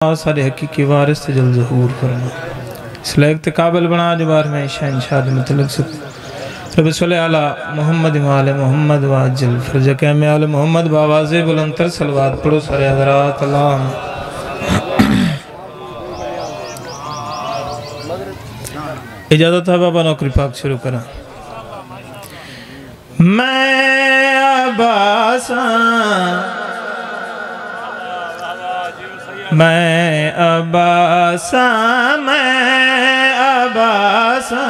सारे हकीकी वारिस से जल ज़हूर फरमा इस लायक ते काबिल बना जबार में शहनशाह मतलब से रब सल्ले अला मोहम्मद वाले मोहम्मद वाजल फर्ज कैम आले मोहम्मद बावाज़े बुलंदतर सलवात पढ़ो सारे हज़रात अल्लाह। इजाज़त है बाबा नौकरी पाक शुरू करा। मैं अब्बासा मैं अब्बासा मैं अब्बासा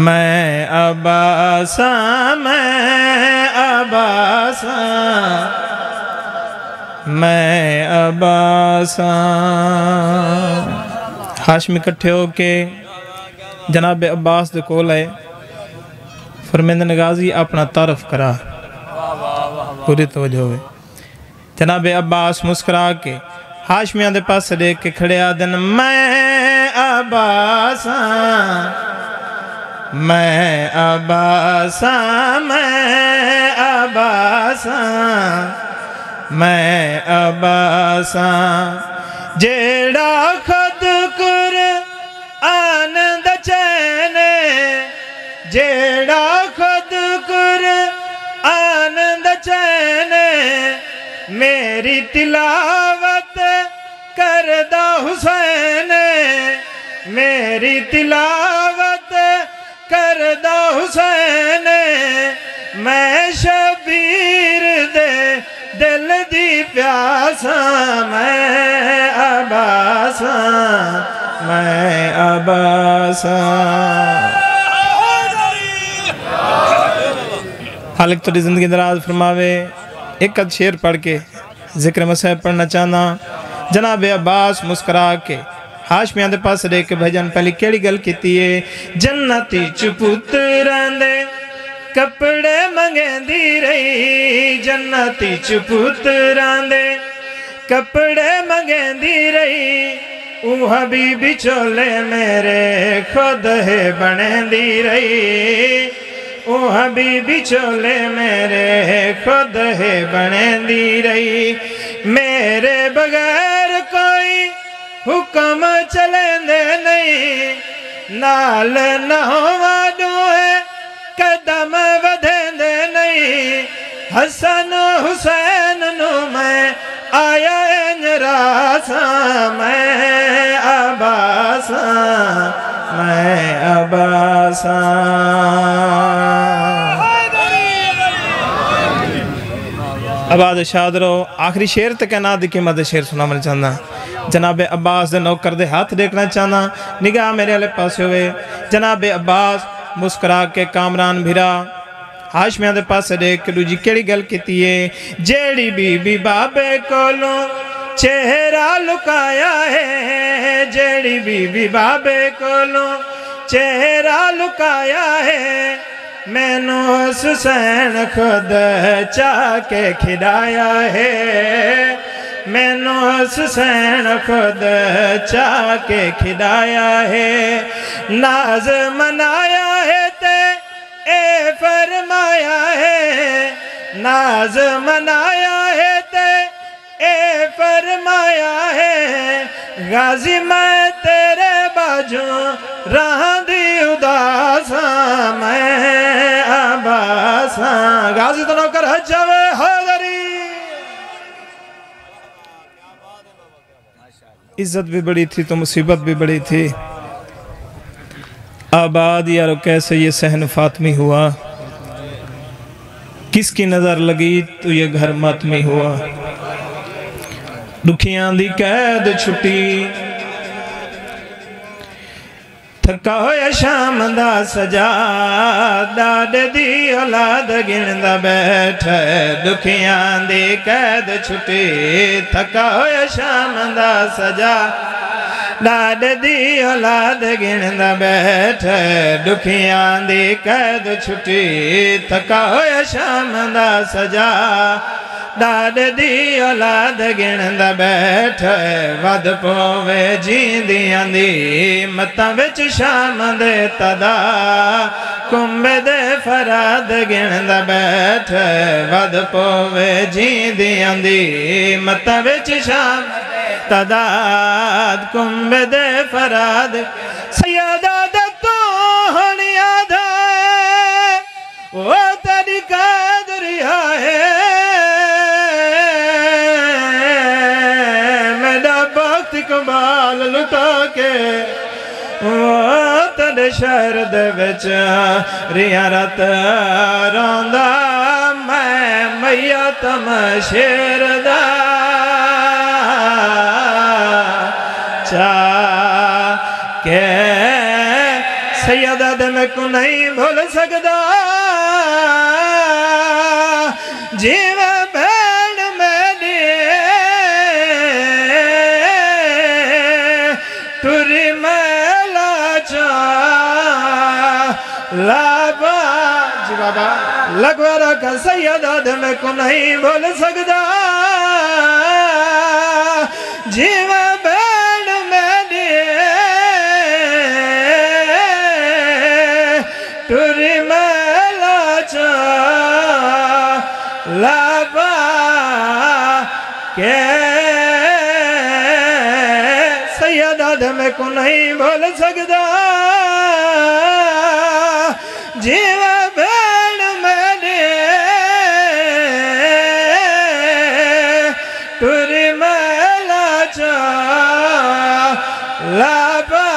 मैं अब्बासा मैं अब्बासा मैं अब्बासा। हाशमी इकट्ठे होके जनाब अब्बास दे कोल आए फरमेंदे ने गाजी अपना तारफ करा पूरी तवज्जो होवे। जनाब अब्बास मुस्कुरा के हाशमिया दे पास देख के खड़े आदन मैं अब्बासा मैं अब्बासा मैं अब्बासा मैं अब्बासा जेड़ा खुद कुर आनंद चैन जेड़ा खुद कुर आनंद चैन मेरी तिलावत करदा हुसैन मेरी तिलावत करदा हुसैन मैं शबीर दे दिल दी प्यासा मैं अब्बासा मैं अब्बासा। खालिक तेरी जिंदगी दराज फरमावे। एक अद शेर पढ़ के जिक्र मसहब पढ़ना चाहना। जनाब अब्बास मुस्कुरा के हाशमिया दे पास देख के भाईजान पहली केड़ी गल कीती है जन्नती च पुत्रां दे कपड़े मंगेंदी रही जन्नती च पुत्रां दे कपड़े मंगेंदी रही ऊ हबीबी चोले मेरे खुद है बनेंदी रही ओ हबीबी चोले मेरे खुद है बनेंदी रही मेरे बगैर कोई हुक्म चलेंदे नहीं नाल नहोवा दूए कदम वधेंदे नहीं हसन हुसैन नु मैं आया इंजरासा मैं अब्बासा मैं अब्बासा। आबाद शाद रहो। आखिरी शेर तक ना दी कीमत शेर सुना मैं चाहना। जनाब अब्बास दे नौकर दे हाथ देखना चाहना निगाह मेरे वाले पास हुए। जनाब अब्बास मुस्कुरा के कामरान भिरा हाशमिया दे पास देख के दूजी केड़ी गल कीती है जेड़ी बीबी बाबे कोलों चेहरा लुकाया है जेड़ी बीबी बाबे कोलों चेहरा लुकाया है मैनू हुसैन खुद चाके खिलाया है मैनू हुसैन खुद चाके खिलाया है नाज मनाया है ते ए फरमाया है नाज मनाया है ते ए फरमाया है गाजी मैं तेरे बाजू रहा दी उदासा मैं अब्बासा। गाजी तो नौकर हज जावे हैदरी। इज्जत भी बड़ी थी तो मुसीबत भी बड़ी थी। आबाद यारो कैसे ये सहन फातमी हुआ किसकी नजर लगी तो ये घर मातमी हुआ दुखियां दी कैद छुट्टी थका होया शाम दा सजा दाद दी औलाद गिनदा बैठे दुखियां दी कैद छुट्टी थका होया शाम दा सजा दाद दी औलाद गिनदा बैठे दुखियां दी कैद छुट्टी थका होया शाम दा सजा दाद दी औलाद गिणदा बैठ वध पोवे जींदियां दी मतां विच शाम दे तदा कुंभे दे फराद गिणदा बैठ वध पोवे जींदियां दी मतां विच शाम तदाद कुंभे दे फराद सैयदा दत्तो हनिया दा ओ तेरी कादरिया है मेरा वक्त कमाल लुटा के वो तेरे शहर दे विच रिया रात रोंदा मैं मैया तम शेर दा के सैयदा दे मैं को नहीं भूल सकदा जीवे भैन मेरी तुरी मेला चा लाबा जी बाबा लगवारा का सैयदा दे मैं को नहीं भूल सकदा जीवे लाबा के सैयदा दे मैं को नहीं भूल सकदा जीवा भैन मेरे तुरी मेला चा लाबा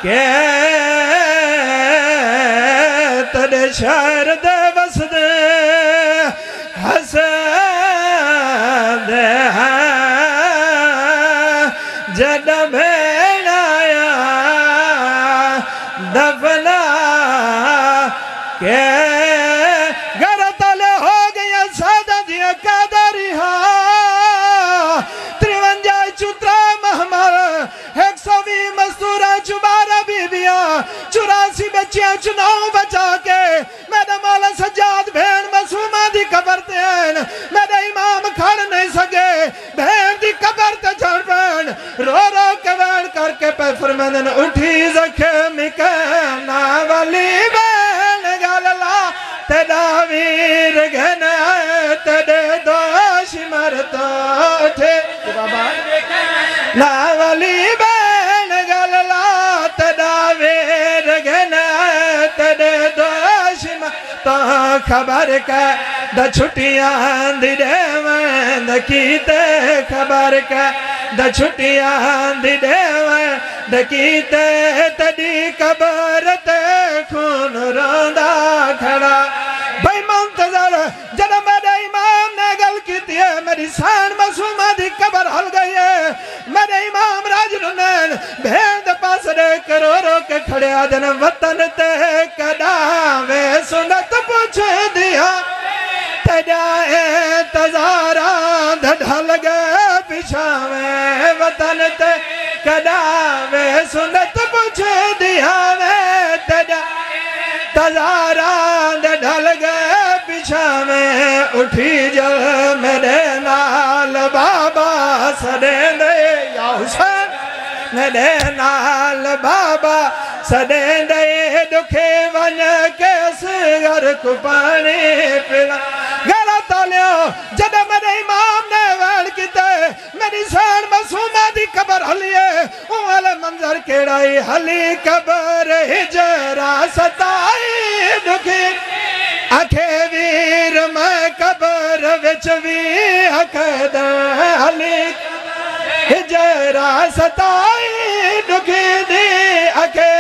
के तेरे शहर दे वसदे हसद जद भेड़ाया दफना के घर तले हो गया सादा दिया कादरिया 53 चुत्रा महमल 120 मस्तूरा 12 बीबिया 84 बच्चियां चुनाव बचा के मेरे मौला सज्जाद भेड़ मासूमा दी कबर ते आन मेरे इमाम खड़ नहीं सके भेड़ दी कबर ते चढ़ पैन रो रो के वैन करके पे फरमांदन उठी ज़ख्मी कहना वाली बैन गलला तेरा वीर घना तेरे दोष मरता उठे बाबा ना वाली बैन गलला तेरा वीर घना तेरे दोष तो खबर का द छुट्टियां दी देवन कीते खबर का द छुट्टियां दी देवन कीते तड़ी कबर ते खून रोंदा खड़ा भाई मुंतजर जब मेरे इमाम ने गल की है मेरी शान मासूमा दी कबर हल गई है मेरे इमाम राजुनैन भेड़ दे पास रे करो रो के खड़े आदन वतन ते कदावे सुनत पूछ दिया तेरा तजारा ढल गए पिछावे वतन ते कदावे सुनत पूछ दिया तेरा तजारा ढल गए पिछावे उठी जल मेरे नाल बाबा सदे दे या हुसैन मेरे नाल बाबा सदे दे दुखे वन के घर को पानी पिला गला तालियो जब मेरे इमाम ने वैन किते मेरी शान मासूमा दी कबर हलिए ओ वाले मंजर केड़ाई हली कबर हिजरा सताई दुखी आखे वीर मैं कबर विच भी अखद हली हिजरा सताई दुखी दी आखे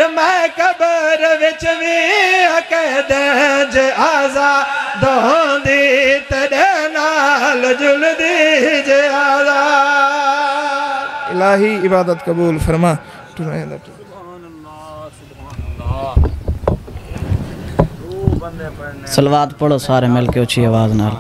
मैं कबर विच भी अकद ज आज़ाद होंदी तेरे नाल जुलदी ज आज़ाद। इलाही इबादत कबूल फरमा। सलवात पढ़ो सारे मिल के ऊंची आवाज नाल।